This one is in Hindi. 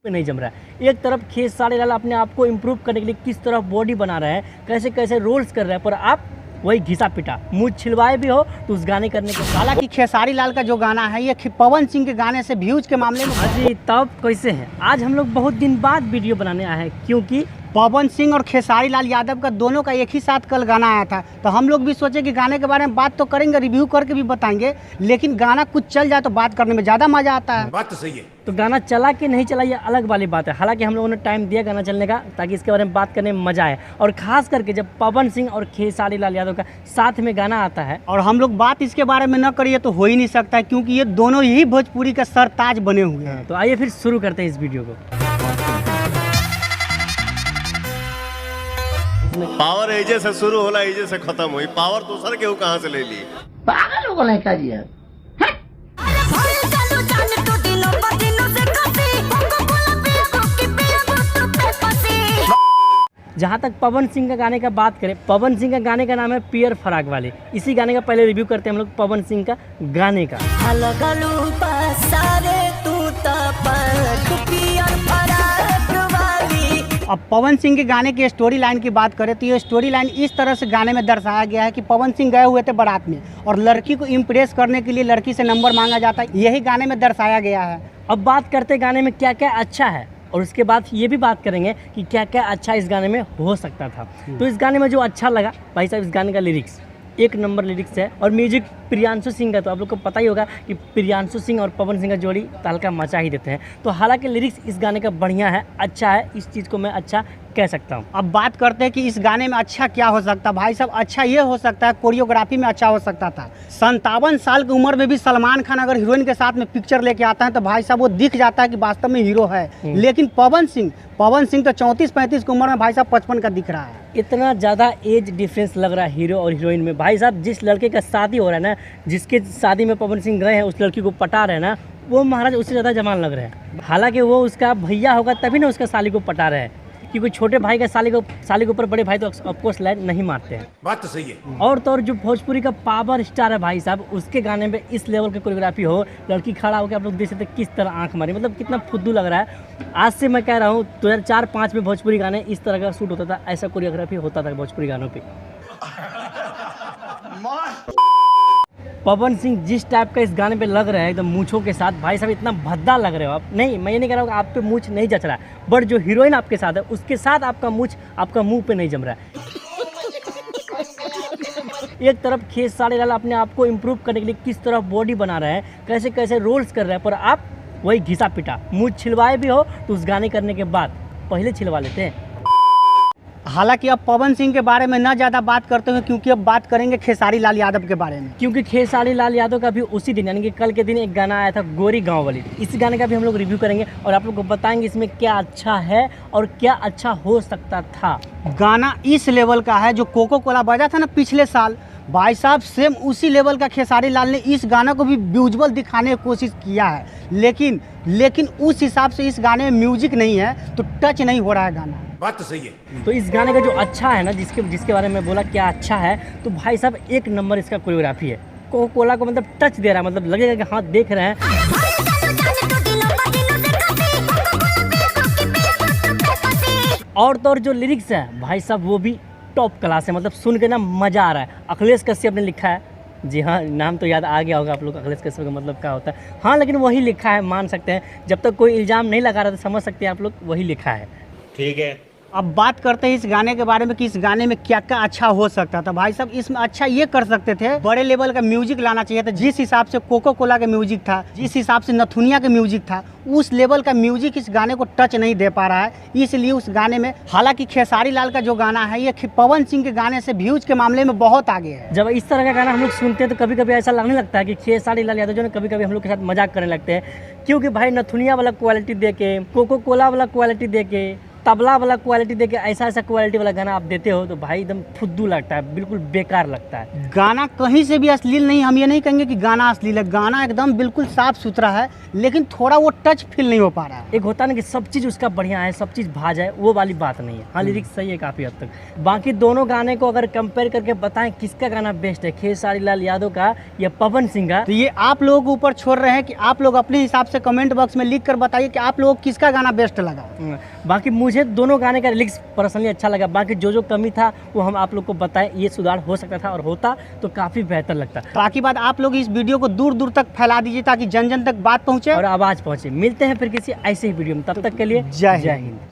पे नहीं जम रहा है। एक तरफ खेसारी लाल अपने आप को इम्प्रूव करने के लिए किस तरह बॉडी बना रहे हैं, कैसे कैसे रोल्स कर रहे हैं, पर आप वही घिसा पिटा मुँह छिलवाए भी हो तो उस गाने करने के। हालांकि खेसारी लाल का जो गाना है ये पवन सिंह के गाने से व्यूज के मामले में जी तब कैसे हैं। आज हम लोग बहुत दिन बाद वीडियो बनाने आए हैं क्योंकि पवन सिंह और खेसारी लाल यादव का दोनों का एक ही साथ कल गाना आया था, तो हम लोग भी सोचे कि गाने के बारे में बात तो करेंगे, रिव्यू करके भी बताएंगे, लेकिन गाना कुछ चल जाए तो बात करने में ज़्यादा मज़ा आता है। बात तो सही है। तो गाना चला कि नहीं चला ये अलग वाली बात है। हालांकि हम लोगों ने टाइम दिया गाना चलने का ताकि इसके बारे में बात करने में मज़ा आए, और ख़ास करके जब पवन सिंह और खेसारी लाल यादव का साथ में गाना आता है और हम लोग बात इसके बारे में न करिए तो हो ही नहीं सकता है, क्योंकि ये दोनों ही भोजपुरी का सरताज बने हुए हैं। तो आइए फिर शुरू करते हैं इस वीडियो को। पावर एजे से शुरू होला, एजे से खत्म हुई। पावर दूसर के कहाँ से ले ली? पागल लोगों ने क्या दिया। जहाँ तक पवन सिंह का गाने का बात करें, पवन सिंह का गाने का नाम है पियर फराक वाले। इसी गाने का पहले रिव्यू करते हैं हम लोग पवन सिंह का गाने का। अब पवन सिंह के गाने की स्टोरी लाइन की बात करें तो ये स्टोरी लाइन इस तरह से गाने में दर्शाया गया है कि पवन सिंह गए हुए थे बारात में और लड़की को इम्प्रेस करने के लिए लड़की से नंबर मांगा जाता है, यही गाने में दर्शाया गया है। अब बात करते हैं गाने में क्या क्या अच्छा है, और उसके बाद ये भी बात करेंगे कि क्या क्या अच्छा इस गाने में हो सकता था। तो इस गाने में जो अच्छा लगा भाई साहब, इस गाने का लिरिक्स एक नंबर लिरिक्स है, और म्यूजिक प्रियांशु सिंह का तो आप लोग को पता ही होगा कि प्रियांशु सिंह और पवन सिंह का जोड़ी तहलका मचा ही देते हैं। तो हालांकि लिरिक्स इस गाने का बढ़िया है, अच्छा है, इस चीज़ को मैं अच्छा कह सकता हूँ। अब बात करते हैं कि इस गाने में अच्छा क्या हो सकता है। भाई साहब अच्छा ये हो सकता है, कोरियोग्राफी में अच्छा हो सकता था। 57 साल की उम्र में भी सलमान खान अगर हीरोइन के साथ में पिक्चर लेके आता है तो भाई साहब वो दिख जाता है कि वास्तव में हीरो है। लेकिन पवन सिंह तो 34-35 की उम्र में भाई साहब 55 का दिख रहा है। इतना ज़्यादा एज डिफरेंस लग रहा है हीरो और हीरोइन में। भाई साहब जिस लड़के का शादी हो रहा है ना, जिसके शादी में पवन सिंह गए हैं, उस लड़की को पटा रहे हैं ना, वो महाराज उससे ज़्यादा जवान लग रहे हैं। हालांकि वो उसका भैया होगा तभी ना उसका साली को पटा रहे हैं, क्योंकि छोटे भाई का साली के ऊपर बड़े भाई तो ऑफकोर्स लाइन नहीं मारते हैं। बात तो सही है। और तो और जो भोजपुरी का पावर स्टार है भाई साहब, उसके गाने में इस लेवल की कोरियोग्राफी हो, लड़की खड़ा होकर आप लोग देख सकते किस तरह आंख मारी, मतलब कितना फुद्दू लग रहा है। आज से मैं कह रहा हूँ 2004-05 में भोजपुरी गाने इस तरह का शूट होता था, ऐसा कोरियोग्राफी होता था भोजपुरी गानों पे। पवन सिंह जिस टाइप का इस गाने पे लग रहा है एकदम मूंछों के साथ, भाई साहब इतना भद्दा लग रहे हो आप। नहीं, मैं ये नहीं कह रहा हूँ आप पे मूंछ नहीं जच रहा है, बट जो हीरोइन आपके साथ है उसके साथ आपका मूंछ आपका मुंह पे नहीं जम रहा है। एक तरफ खेसारी लाल अपने आप को इम्प्रूव करने के लिए किस तरह बॉडी बना रहे हैं, कैसे कैसे रोल्स कर रहे हैं, पर आप वही घिसा पिटा मुँह छिलवाए भी हो तो उस गाने करने के बाद पहले छिलवा लेते हैं। हालांकि अब पवन सिंह के बारे में ना ज़्यादा बात करते हुए, क्योंकि अब बात करेंगे खेसारी लाल यादव के बारे में। क्योंकि खेसारी लाल यादव का भी उसी दिन यानी कि कल के दिन एक गाना आया था गोरी गांव वाली। इस गाने का भी हम लोग रिव्यू करेंगे और आप लोग को बताएंगे इसमें क्या अच्छा है और क्या अच्छा हो सकता था। गाना इस लेवल का है जो कोको कोला बजा था ना पिछले साल, भाई साहब सेम उसी लेवल का खेसारी लाल ने इस गाना को भी विजुअल दिखाने की कोशिश किया है, लेकिन उस हिसाब से इस गाने में म्यूजिक नहीं है तो टच नहीं हो रहा है गाना। बात तो सही है। तो इस गाने का जो अच्छा है ना, जिसके बारे में बोला क्या अच्छा है, तो भाई साहब एक नंबर इसका कोरियोग्राफी है। कोको कोला को मतलब टच दे रहा है, मतलब लगेगा कि हाँ देख रहे हैं। और तो और जो लिरिक्स है भाई साहब वो भी टॉप क्लास है, मतलब सुन के ना मज़ा आ रहा है। अखिलेश कश्यप ने लिखा है, जी हाँ नाम तो याद आ गया होगा आप लोग, अखिलेश कश्यप का मतलब क्या होता है। हाँ लेकिन वही लिखा है, मान सकते हैं, जब तक कोई इल्ज़ाम नहीं लगा रहा तो समझ सकते हैं आप लोग, वही लिखा है। ठीक है। अब बात करते हैं इस गाने के बारे में कि इस गाने में क्या क्या अच्छा हो सकता था। भाई साहब इसमें अच्छा ये कर सकते थे, बड़े लेवल का म्यूजिक लाना चाहिए था। जिस हिसाब से कोको कोला का म्यूजिक था, जिस हिसाब से नथुनिया का म्यूजिक था, उस लेवल का म्यूजिक इस गाने को टच नहीं दे पा रहा है, इसलिए उस गाने में। हालांकि खेसारी लाल का जो गाना है ये पवन सिंह के गाने से व्यूज के मामले में बहुत आगे है। जब इस तरह का गाना हम लोग सुनते हैं तो कभी कभी ऐसा लगने लगता है कि खेसारी लाल यादव जो है कभी कभी हम लोग के साथ मजाक करने लगते हैं, क्योंकि भाई नथुनिया वाला क्वालिटी दे के, कोको कोला वाला क्वालिटी दे के तबला वाला क्वालिटी देके ऐसा ऐसा क्वालिटी वाला गाना आप देते हो तो भाई एकदम फुद्दू लगता है, बिल्कुल बेकार लगता है। गाना कहीं से भी अश्लील नहीं, हम ये नहीं कहेंगे कि गाना अश्लील है, गाना एकदम बिल्कुल साफ सुथरा है, लेकिन थोड़ा वो टच फील नहीं हो पा रहा है। एक होता है ना कि सब चीज़ उसका बढ़िया है, सब चीज़ भा जाए, वो वाली बात नहीं है। हाँ लिरिक्स सही है काफ़ी हद तक। बाकी दोनों गाने को अगर कंपेयर करके बताएं किसका गाना बेस्ट है, खेसारी लाल यादव का या पवन सिंह का, तो ये आप लोगों के ऊपर छोड़ रहे हैं कि आप लोग अपने हिसाब से कमेंट बॉक्स में लिख कर बताइए कि आप लोगों को किसका गाना बेस्ट लगा। बाकी मुझे दोनों गाने का लिरिक्स पर्सनली अच्छा लगा। बाकी जो जो कमी था वो हम आप लोग को बताएं, ये सुधार हो सकता था और होता तो काफ़ी बेहतर लगता। बाकी बात आप लोग इस वीडियो को दूर दूर तक फैला दीजिए ताकि जन जन तक बात पहुंचे और आवाज़ पहुंचे। मिलते हैं फिर किसी ऐसे ही वीडियो में, तब तक के लिए जय जय हिंद।